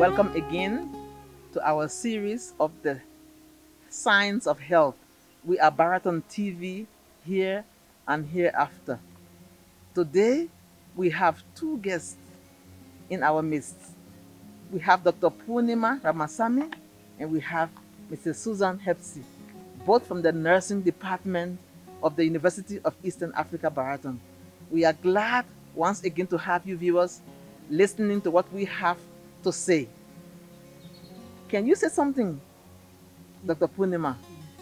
Welcome again to our series of the Science of Health. We are Baraton TV here and hereafter. Today, we have two guests in our midst. We have Dr. Purnima Ramasamy and we have Mrs. Susan Hepsi, both from the Nursing Department of the University of Eastern Africa, Baraton. We are glad once again to have you viewers listening to what we have to say. Can you say something, Dr. Purnima,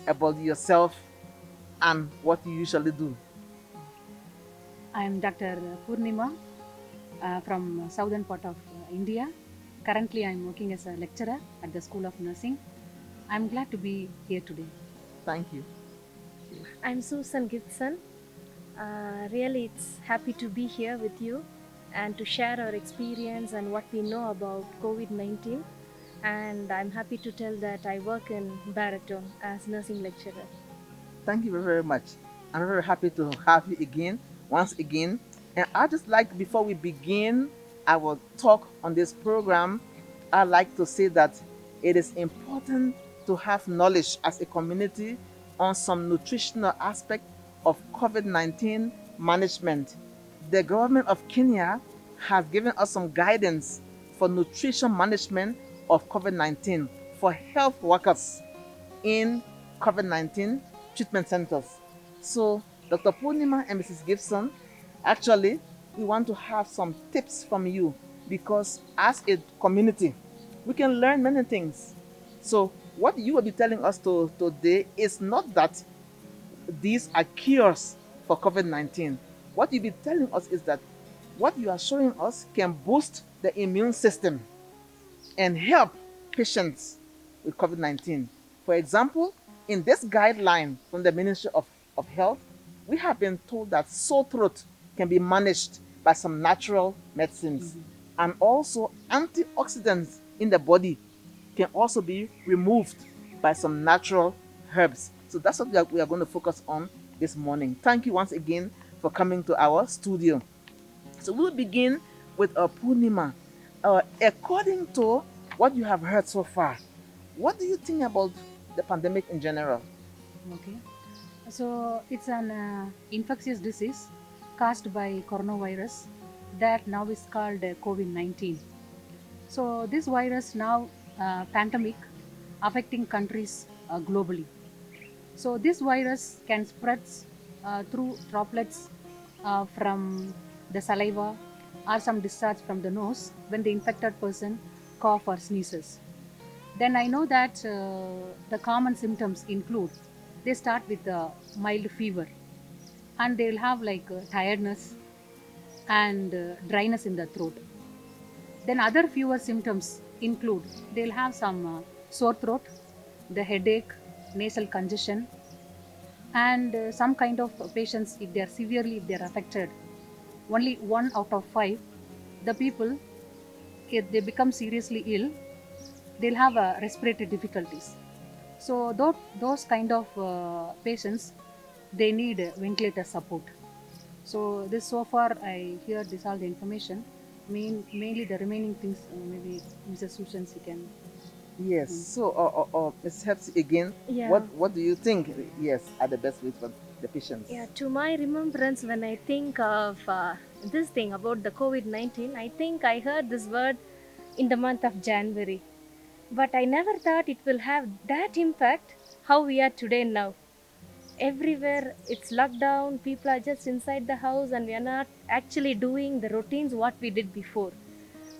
about yourself and what you usually do? I am Dr. Purnima from southern part of India. Currently, I am working as a lecturer at the School of Nursing. I am glad to be here today. Thank you. I'm Susan Gibson. Really, it's happy to be here with you and to share our experience and what we know about COVID-19. And I'm happy to tell that I work in Baraton as nursing lecturer. Thank you very, very much. I'm very happy to have you again, once again. And I'd just like, before we begin our talk on this program, I'd like to say that it is important to have knowledge as a community on some nutritional aspect of COVID-19 management. The government of Kenya has given us some guidance for nutrition management of COVID-19 for health workers in COVID-19 treatment centers. So, Dr. Purnima and Mrs. Gibson, actually, we want to have some tips from you because as a community, we can learn many things. So, what you will be telling us today is not that these are cures for COVID-19. What you'll be telling us is that what you are showing us can boost the immune system and help patients with COVID-19. For example, in this guideline from the Ministry of Health, we have been told that sore throat can be managed by some natural medicines. And also antioxidants in the body can also be removed by some natural herbs. So that's what we are going to focus on this morning. Thank you once again for coming to our studio. So we'll begin with Purnima. According to what you have heard so far, what do you think about the pandemic in general? Okay. So, it's an infectious disease caused by coronavirus that now is called COVID-19. So, this virus now pandemic affecting countries globally. So, this virus can spread through droplets from the saliva or some discharge from the nose when the infected person cough or sneezes. Then I know that the common symptoms include they start with a mild fever and they'll have like tiredness and dryness in the throat. Then other fewer symptoms include they'll have some sore throat, the headache, nasal congestion, and some kind of patients if they're affected, only 1 out of 5 the people, if they become seriously ill, they'll have respiratory difficulties. So those kind of patients, they need ventilator support. So this so far I hear this all the information. Mainly the remaining things maybe Mrs. Susan she can. Yes. So, Ms. Hepsi, again, Yeah. what do you think? Yes, are the best ways for the patients? Yeah, to my remembrance, when I think of this thing about the COVID-19, I think I heard this word in the month of January. But I never thought it will have that impact how we are today now. Everywhere it's lockdown, people are just inside the house and we are not actually doing the routines what we did before.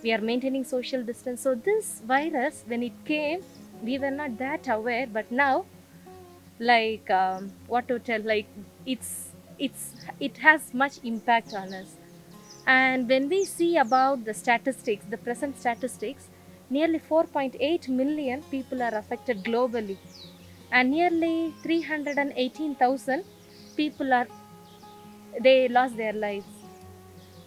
We are maintaining social distance. So this virus, when it came, we were not that aware, but now, like what to tell, like it has much impact on us. And when we see about the statistics, the present statistics, nearly 4.8 million people are affected globally, and nearly 318,000 people are they lost their lives.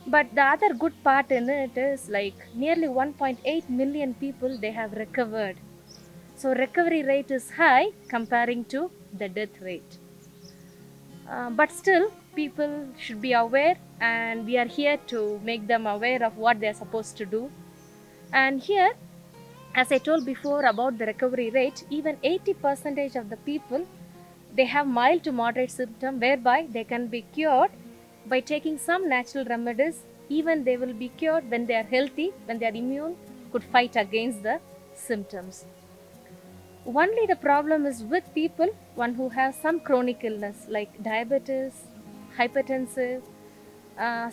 But the other good part in it is like nearly 1.8 million people they have recovered. So recovery rate is high comparing to the death rate. But still, people should be aware, and we are here to make them aware of what they are supposed to do. And here, As I told before about the recovery rate, even 80% of the people, they have mild to moderate symptom whereby they can be cured by taking some natural remedies. Even they will be cured when they are healthy, when they are immune, could fight against the symptoms. Only the problem is with people one who have some chronic illness like diabetes, hypertensive,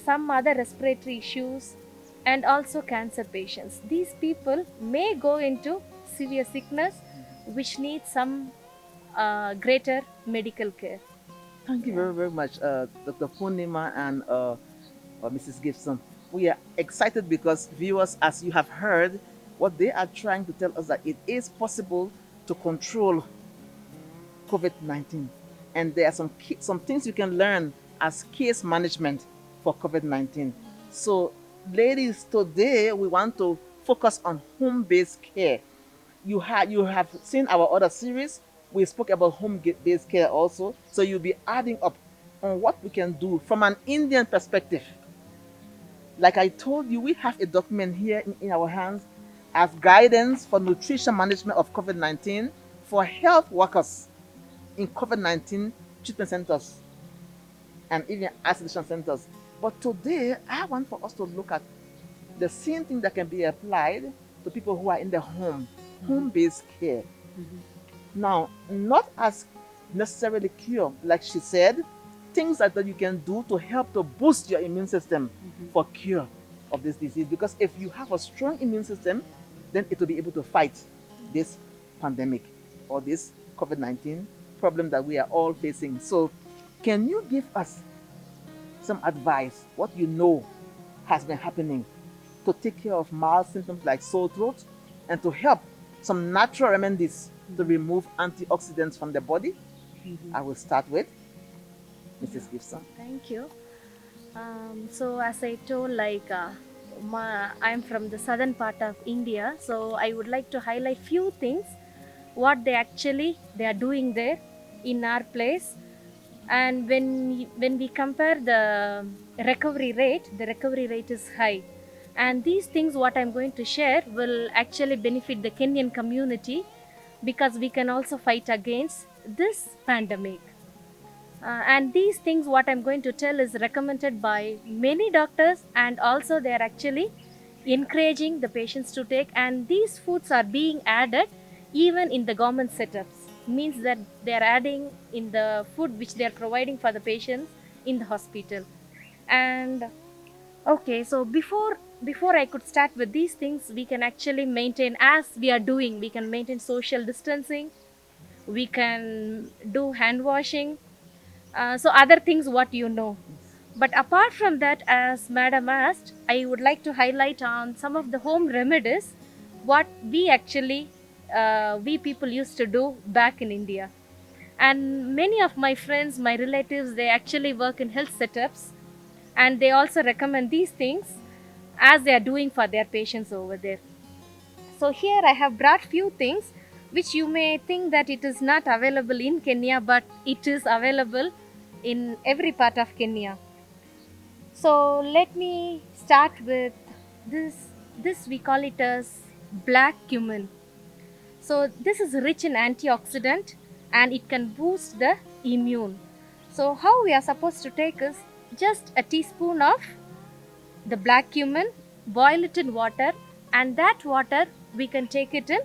some other respiratory issues, and also cancer patients. These people may go into severe sickness which needs some greater medical care. Thank you Yeah. very, very much, Dr. Punima and Mrs. Gibson. We are excited because viewers, as you have heard, what they are trying to tell us that it is possible to control COVID-19, and there are some things you can learn as case management for COVID-19. So, ladies, today we want to focus on home-based care. You have seen our other series. We spoke about home-based care also. So you'll be adding up on what we can do from an Indian perspective. Like I told you, we have a document here in our hands as guidance for nutrition management of COVID-19 for health workers in COVID-19 treatment centers and even isolation centers. But today, I want for us to look at the same thing that can be applied to people who are in the home-based care. Now, not as necessarily cure, like she said, things that you can do to help to boost your immune system for cure of this disease. Because if you have a strong immune system, then it will be able to fight this pandemic or this COVID-19 problem that we are all facing. So, can you give us some advice, what you know has been happening to take care of mild symptoms like sore throat and to help some natural remedies to remove antioxidants from the body? I will start with Mrs. Gibson. Thank you. So as I told, like I'm from the southern part of India, so I would like to highlight few things what they are doing there in our place. And when we compare the recovery rate is high. And these things what I'm going to share will actually benefit the Kenyan community because we can also fight against this pandemic. And these things what I'm going to tell is recommended by many doctors, and also they are actually encouraging the patients to take, and these foods are being added even in the government setups, means that they are adding in the food which they are providing for the patients in the hospital. And okay, so before I could start with these things, we can actually maintain, as we are doing, we can maintain social distancing, we can do hand washing, so other things what you know. But apart from that, as madam asked, I would like to highlight on some of the home remedies what we actually we people used to do back in India. And many of my friends, my relatives, they actually work in health setups, and they also recommend these things as they are doing for their patients over there. So here I have brought few things which you may think that it is not available in Kenya, but it is available in every part of Kenya. So let me start with this. This we call it as black cumin. So this is rich in antioxidant and it can boost the immune. So how we are supposed to take is just a teaspoon of the black cumin, boil it in water, and that water we can take it in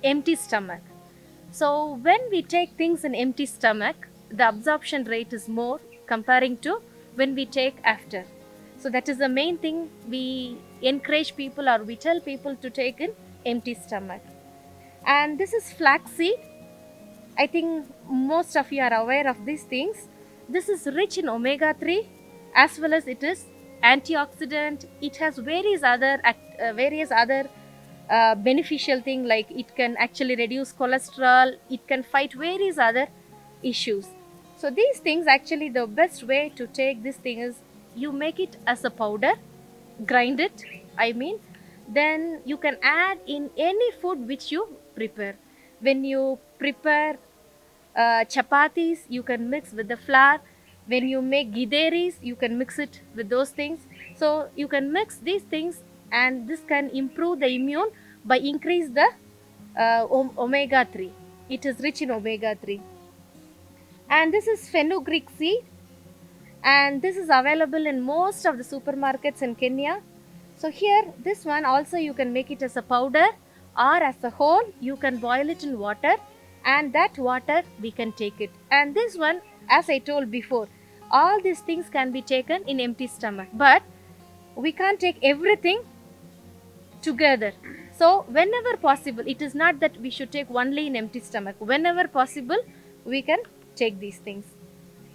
empty stomach. So when we take things in empty stomach, the absorption rate is more comparing to when we take after. So that is the main thing we encourage people, or we tell people to take in empty stomach. And this is flaxseed. I think most of you are aware of these things. This is rich in omega 3 as well as it is antioxidant. It has various other beneficial thing, like it can actually reduce cholesterol, it can fight various other issues. So these things, actually the best way to take this thing is you make it as a powder, grind it, I mean, then you can add in any food which you prepare. When you prepare chapatis, you can mix with the flour. When you make gideris, you can mix it with those things. So you can mix these things, and this can improve the immune by increase the omega 3. It is rich in omega 3. And this is fenugreek seed, and this is available in most of the supermarkets in Kenya. So here, this one also you can make it as a powder or as a whole. You can boil it in water, and that water we can take it. And this one, as I told before, all these things can be taken in empty stomach, but we can't take everything together. So whenever possible, it is not that we should take only in empty stomach. Whenever possible, we can take these things.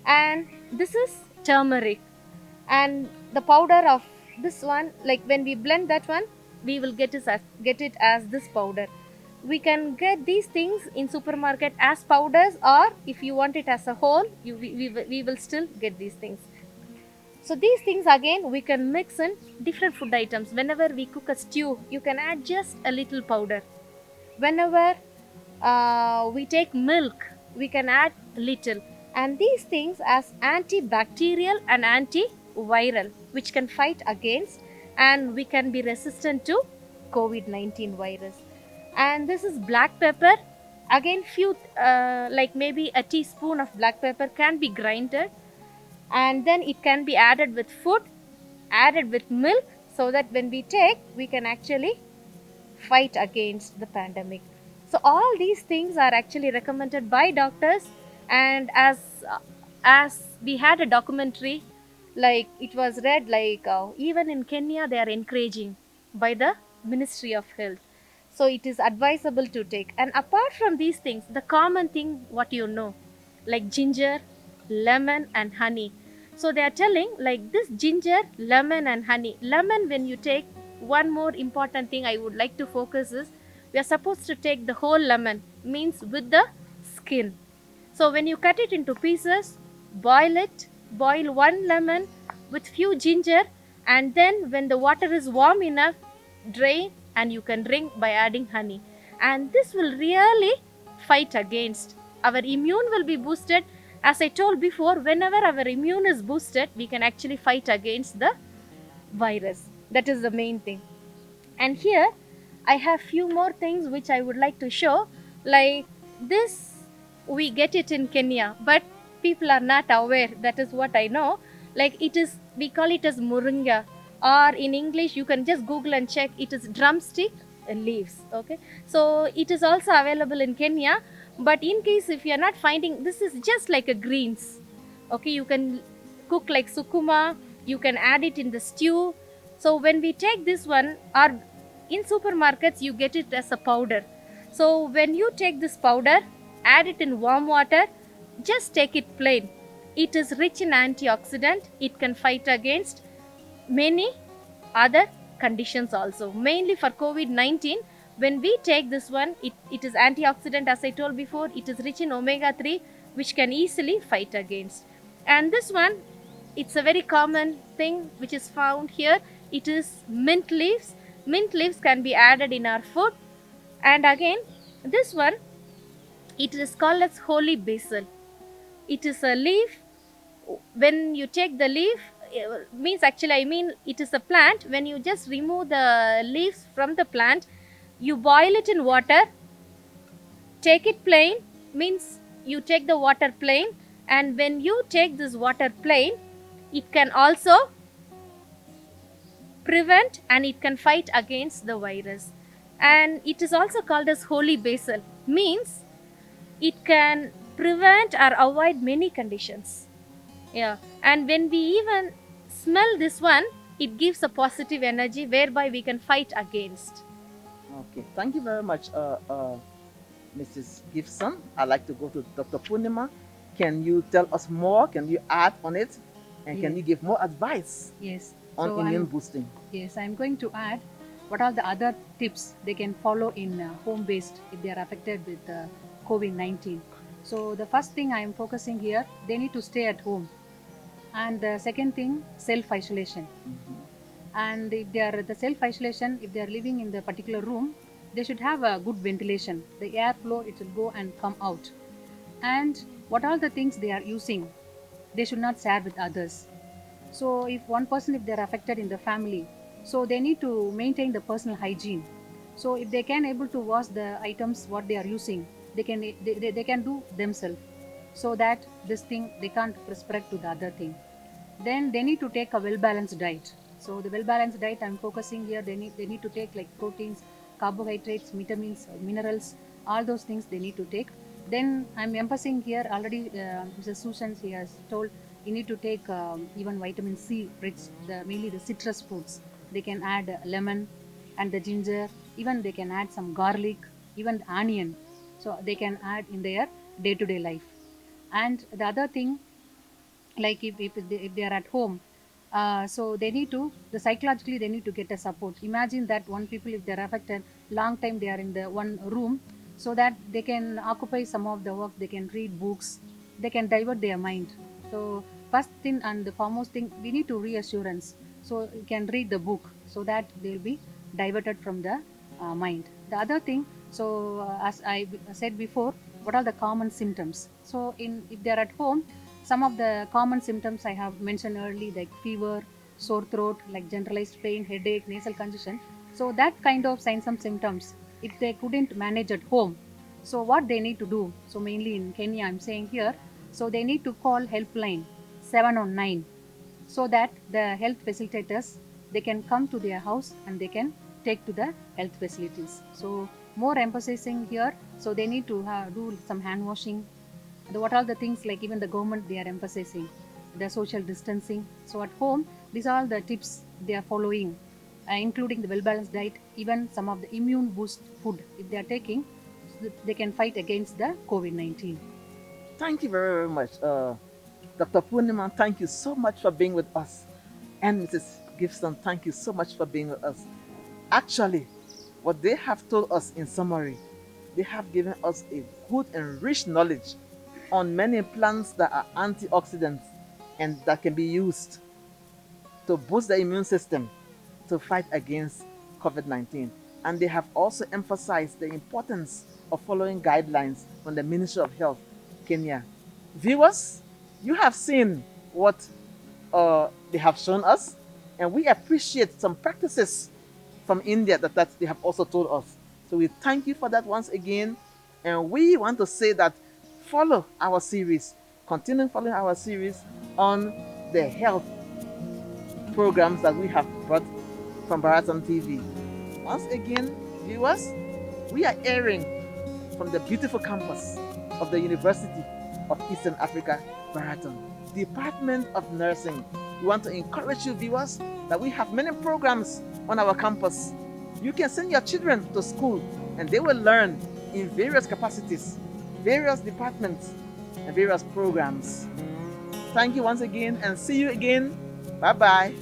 And this is turmeric, and the powder of this one, like when we blend that one, we will get it as this powder. We can get these things in supermarket as powders, or if you want it as a whole, we will still get these things. So these things again we can mix in different food items. Whenever we cook a stew, you can add just a little powder. Whenever we take milk, we can add little. And these things as antibacterial and antiviral, which can fight against, and we can be resistant to COVID-19 virus. And this is black pepper. Again, few like maybe a teaspoon of black pepper can be grinded, and then it can be added with food, added with milk, so that when we take, we can actually fight against the pandemic. So all these things are actually recommended by doctors. And as we had a documentary, like it was read, like even in Kenya they are encouraging by the Ministry of Health. So it is advisable to take. And apart from these things, the common thing what you know, like ginger, lemon and honey. So they are telling like this ginger, lemon and honey. Lemon, when you take, one more important thing I would like to focus is, we are supposed to take the whole lemon, means with the skin. So when you cut it into pieces, boil it, boil one lemon with few ginger, and then when the water is warm enough, drain and you can drink by adding honey. And this will really fight against. Our immune will be boosted. As I told before, whenever our immune is boosted, we can actually fight against the virus. That is the main thing. And here I have few more things which I would like to show. Like this, we get it in Kenya, but people are not aware. That is what I know. Like it is, we call it as moringa, or in English you can just Google and check. It is drumstick leaves. Okay, so it is also available in Kenya. But in case if you are not finding, this is just like a greens. Okay, you can cook like sukuma. You can add it in the stew. So when we take this one, or in supermarkets you get it as a powder. So when you take this powder, add it in warm water, just take it plain. It is rich in antioxidant. It can fight against many other conditions also. Mainly for COVID-19, when we take this one, it is antioxidant, as I told before. It is rich in omega 3, which can easily fight against. And this one, it's a very common thing which is found here. It is mint leaves. Mint leaves can be added in our food. And again, this one, it is called as holy basil. It is a leaf. When you take the leaf, means actually I mean it is a plant. When you just remove the leaves from the plant, you boil it in water, take it plain, means you take the water plain. And when you take this water plain, it can also prevent and it can fight against the virus. And it is also called as holy basil, means it can prevent or avoid many conditions. Yeah, and when we even smell this one, it gives a positive energy whereby we can fight against. Okay, thank you very much, Mrs. Gibson. I'd like to go to Dr. Punima. Can you tell us more? Can you add on it? And can Yeah. you give more advice Yes. on So immune I'm, boosting? yes, I'm going to add what are the other tips they can follow in home-based if they are affected with COVID-19. So the first thing I am focusing here, they need to stay at home. And the second thing, self-isolation. And if they are the self-isolation, if they are living in the particular room, they should have a good ventilation. The airflow, it will go and come out. And what are the things they are using, they should not share with others. So if one person, if they are affected in the family, so they need to maintain the personal hygiene. So if they can able to wash the items what they are using, they can do themselves, so that this thing they can't spread to the other thing. Then they need to take a well balanced diet. So the well balanced diet I'm focusing here, they need to take like proteins, carbohydrates, vitamins, minerals, all those things they need to take. Then I'm emphasizing here already, Mrs. Susan, she has told you need to take even vitamin C rich, mainly the citrus fruits. They can add lemon and the ginger, even they can add some garlic, even the onion. So they can add in their day to day life. And the other thing, like if they are at home, so they need to, the psychologically they need to get a support. Imagine that one people, if they're affected long time, they are in the one room, so that they can occupy some of the work, they can read books, they can divert their mind. So first thing and the foremost thing, we need to reassurance, so you can read the book, so that they'll be diverted from the mind. The other thing, so as I said before, what are the common symptoms? So in if they are at home, some of the common symptoms I have mentioned early, like fever, sore throat, like generalized pain, headache, nasal congestion. So that kind of signs and symptoms, if they couldn't manage at home, so what they need to do? So mainly in Kenya, I'm saying here, so they need to call helpline 709, so that the health facilitators, they can come to their house and they can take to the health facilities. So more emphasizing here, so they need to do some hand washing. What are the things, like even the government they are emphasizing the social distancing. So at home, these are the tips they are following, including the well balanced diet, even some of the immune boost food if they are taking, so that they can fight against the COVID-19. Thank you very, very much. Dr. Purniman, thank you so much for being with us. And Mrs. Gibson, thank you so much for being with us. Actually, what they have told us in summary, they have given us a good and rich knowledge on many plants that are antioxidants and that can be used to boost the immune system to fight against COVID 19. And they have also emphasized the importance of following guidelines from the Ministry of Health, Kenya. Viewers, you have seen what they have shown us, and we appreciate some practices from India that they have also told us. So we thank you for that once again, and we want to say that follow our series, continue following our series on the health programs that we have brought from Baraton TV. Once again, viewers, we are airing from the beautiful campus of the University of Eastern Africa, Baraton, Department of Nursing. We want to encourage you, viewers, that we have many programs on our campus. You can send your children to school and they will learn in various capacities, various departments, and various programs. Thank you once again and see you again. Bye bye.